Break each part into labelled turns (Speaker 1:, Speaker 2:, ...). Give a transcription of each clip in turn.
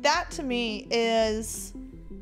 Speaker 1: That to me is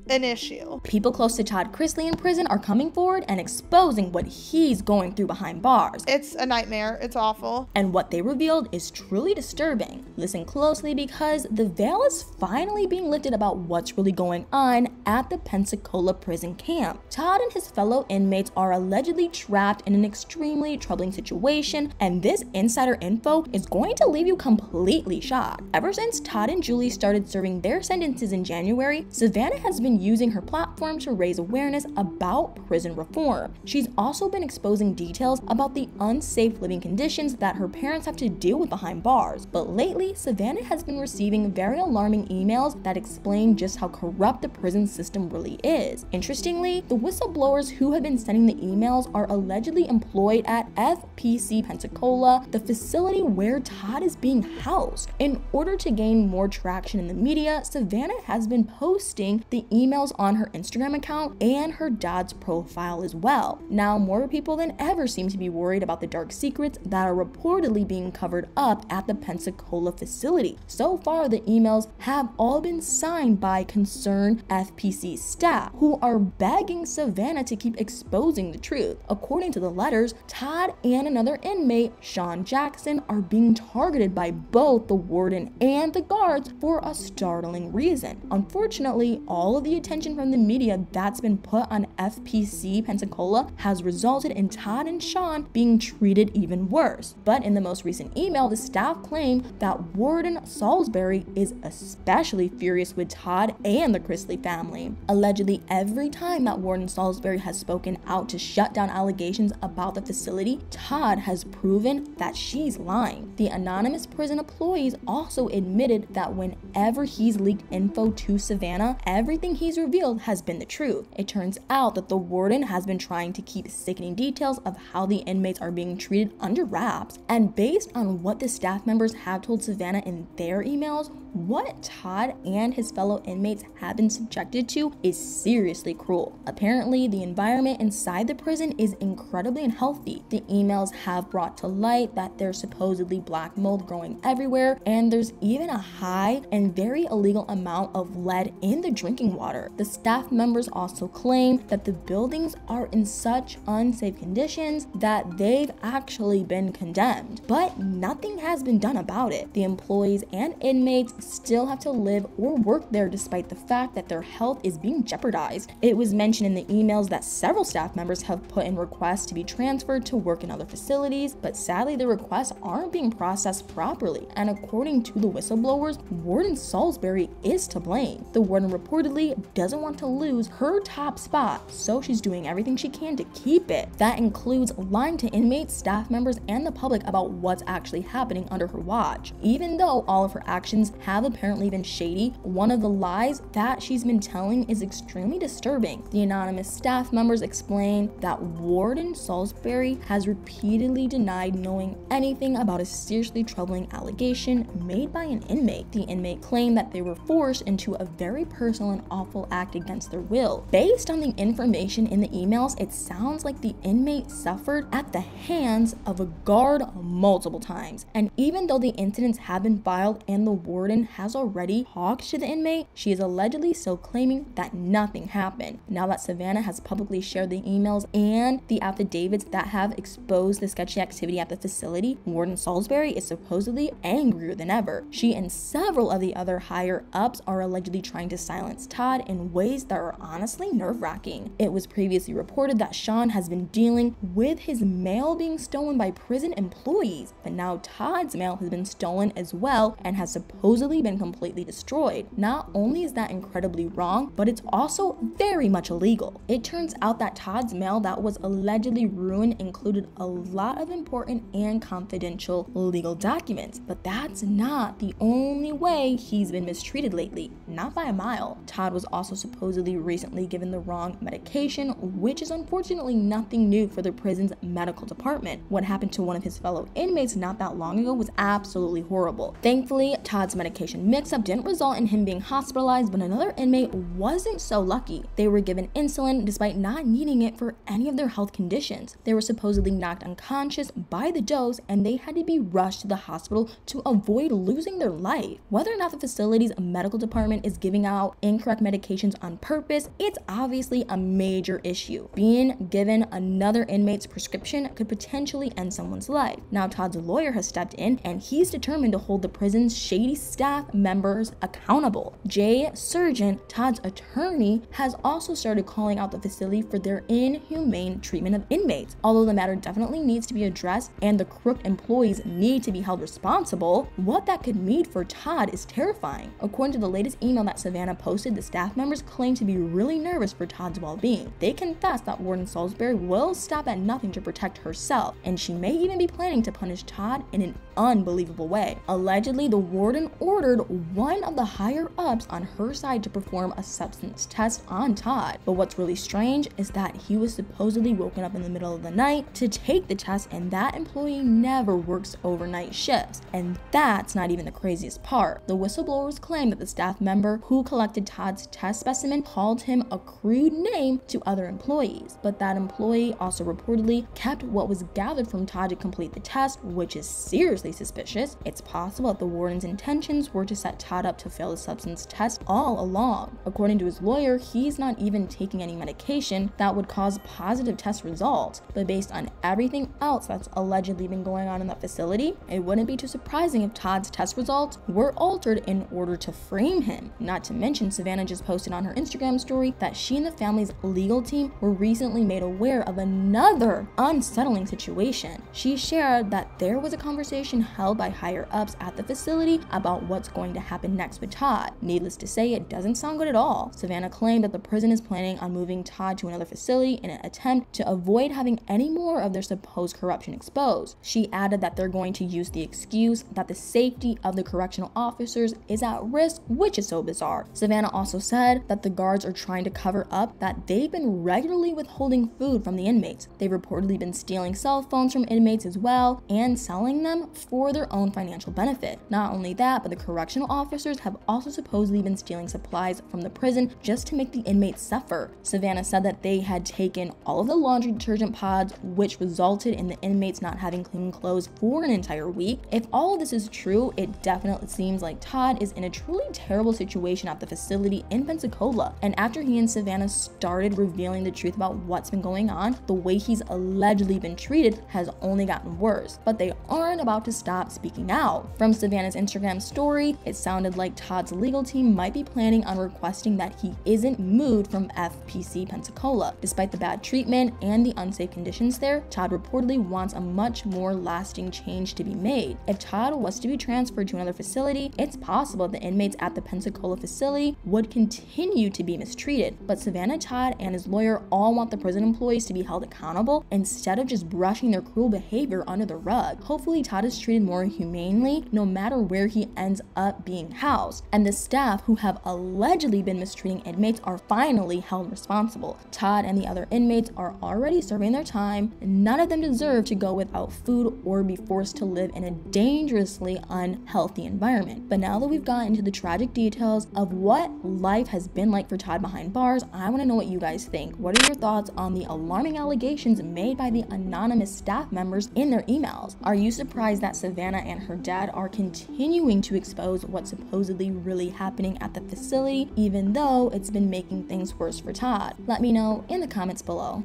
Speaker 1: an issue.
Speaker 2: People close to Todd Chrisley in prison are coming forward and exposing what he's going through behind bars.
Speaker 1: It's a nightmare. It's awful.
Speaker 2: And what they revealed is truly disturbing. Listen closely, because the veil is finally being lifted about what's really going on at the Pensacola prison camp. Todd and his fellow inmates are allegedly trapped in an extremely troubling situation, and this insider info is going to leave you completely shocked. Ever since Todd and Julie started serving their sentences in January, Savannah has been using her platform to raise awareness about prison reform. She's also been exposing details about the unsafe living conditions that her parents have to deal with behind bars. But lately, Savannah has been receiving very alarming emails that explain just how corrupt the prison system really is. Interestingly, the whistleblowers who have been sending the emails are allegedly employed at FPC Pensacola, the facility where Todd is being housed. In order to gain more traction in the media, Savannah has been posting the emails on her Instagram account and her dad's profile as well. Now, more people than ever seem to be worried about the dark secrets that are reportedly being covered up at the Pensacola facility. So far, the emails have all been signed by concerned FPC staff who are begging Savannah to keep exposing the truth. According to the letters, Todd and another inmate, Sean Jackson, are being targeted by both the warden and the guards for a startling reason. Unfortunately, all of the attention from the media that's been put on FPC Pensacola has resulted in Todd and Sean being treated even worse. But in the most recent email, the staff claimed that Warden Salsbury is especially furious with Todd and the Chrisley family. Allegedly, every time that Warden Salsbury has spoken out to shut down allegations about the facility, Todd has proven that she's lying. The anonymous prison employees also admitted that whenever he's leaked info to Savannah, everything he's revealed has been the truth. It turns out that the warden has been trying to keep sickening details of how the inmates are being treated under wraps. And based on what the staff members have told Savannah in their emails, what Todd and his fellow inmates have been subjected to is seriously cruel. Apparently, the environment inside the prison is incredibly unhealthy. The emails have brought to light that there's supposedly black mold growing everywhere, and there's even a high and very illegal amount of lead in the drinking water. The staff members also claim that the buildings are in such unsafe conditions that they've actually been condemned, but nothing has been done about it. The employees and inmates still have to live or work there despite the fact that their health is being jeopardized. It was mentioned in the emails that several staff members have put in requests to be transferred to work in other facilities, but sadly the requests aren't being processed properly. And according to the whistleblowers, Warden Salsbury is to blame. The warden reportedly doesn't want to lose her top spot, so she's doing everything she can to keep it. That includes lying to inmates, staff members, and the public about what's actually happening under her watch. Even though all of her actions have apparently been shady, one of the lies that she's been telling is extremely disturbing. The anonymous staff members explain that Warden Salsbury has repeatedly denied knowing anything about a seriously troubling allegation made by an inmate. The inmate claimed that they were forced into a very personal and awful act against their will. Based on the information in the emails, it sounds like the inmate suffered at the hands of a guard multiple times. And even though the incidents have been filed and the warden has already talked to the inmate, she is allegedly still claiming that nothing happened. Now that Savannah has publicly shared the emails and the affidavits that have exposed the sketchy activity at the facility, Warden Salsbury is supposedly angrier than ever. She and several of the other higher ups are allegedly trying to silence Todd in ways that are honestly nerve-wracking. It was previously reported that Sean has been dealing with his mail being stolen by prison employees, but now Todd's mail has been stolen as well and has supposedly been completely destroyed. Not only is that incredibly wrong, but it's also very much illegal. It turns out that Todd's mail that was allegedly ruined included a lot of important and confidential legal documents, but that's not the only way he's been mistreated lately, not by a mile. Todd was was also supposedly recently given the wrong medication, which is unfortunately nothing new for the prison's medical department. What happened to one of his fellow inmates not that long ago was absolutely horrible. Thankfully, Todd's medication mix-up didn't result in him being hospitalized, but another inmate wasn't so lucky. They were given insulin despite not needing it for any of their health conditions. They were supposedly knocked unconscious by the dose, and they had to be rushed to the hospital to avoid losing their life. Whether or not the facility's medical department is giving out incorrect medications on purpose, it's obviously a major issue. Being given another inmate's prescription could potentially end someone's life. Now, Todd's lawyer has stepped in, and he's determined to hold the prison's shady staff members accountable. Jay Surgeon, Todd's attorney, has also started calling out the facility for their inhumane treatment of inmates. Although the matter definitely needs to be addressed and the crooked employees need to be held responsible, what that could mean for Todd is terrifying. According to the latest email that Savannah posted, the staff members claim to be really nervous for Todd's well-being. They confess that Warden Salsbury will stop at nothing to protect herself, and she may even be planning to punish Todd in an unbelievable way. Allegedly, the warden ordered one of the higher-ups on her side to perform a substance test on Todd. But what's really strange is that he was supposedly woken up in the middle of the night to take the test, and that employee never works overnight shifts. And that's not even the craziest part. The whistleblowers claim that the staff member who collected Todd's test specimen called him a crude name to other employees, but that employee also reportedly kept what was gathered from Todd to complete the test, which is seriously suspicious. It's possible that the warden's intentions were to set Todd up to fail the substance test all along. According to his lawyer, he's not even taking any medication that would cause positive test results, but based on everything else that's allegedly been going on in that facility, it wouldn't be too surprising if Todd's test results were altered in order to frame him. Not to mention, Savannah just posted on her Instagram story that she and the family's legal team were recently made aware of another unsettling situation. She shared that there was a conversation held by higher-ups at the facility about what's going to happen next with Todd. Needless to say, it doesn't sound good at all. Savannah claimed that the prison is planning on moving Todd to another facility in an attempt to avoid having any more of their supposed corruption exposed. She added that they're going to use the excuse that the safety of the correctional officers is at risk, which is so bizarre. Savannah also said that the guards are trying to cover up that they've been regularly withholding food from the inmates. They've reportedly been stealing cell phones from inmates as well and selling them for their own financial benefit. Not only that, but the correctional officers have also supposedly been stealing supplies from the prison just to make the inmates suffer. Savannah said that they had taken all of the laundry detergent pods, which resulted in the inmates not having clean clothes for an entire week. If all of this is true, it definitely seems like Todd is in a truly terrible situation at the facility in Pensacola. And after he and Savannah started revealing the truth about what's been going on, the way he's allegedly been treated has only gotten worse. But they aren't about to stop speaking out. From Savannah's Instagram story, it sounded like Todd's legal team might be planning on requesting that he isn't moved from FPC Pensacola. Despite the bad treatment and the unsafe conditions there, Todd reportedly wants a much more lasting change to be made. If Todd was to be transferred to another facility, it's possible the inmates at the Pensacola facility would continue to be mistreated. But Savannah, Todd, and his lawyer all want the prison employees to be held accountable instead of just brushing their cruel behavior under the rug. Hopefully, Todd is treated more humanely no matter where he ends up being housed, and the staff who have allegedly been mistreating inmates are finally held responsible. Todd and the other inmates are already serving their time, and none of them deserve to go without food or be forced to live in a dangerously unhealthy environment. But now that we've gotten into the tragic details of what life has been like for Todd behind bars, I want to know what you guys think. What are your thoughts on the alarming allegations made by the anonymous staff members in their emails? Are you surprised that Savannah and her dad are continuing to expose what's supposedly really happening at the facility, even though it's been making things worse for Todd? Let me know in the comments below.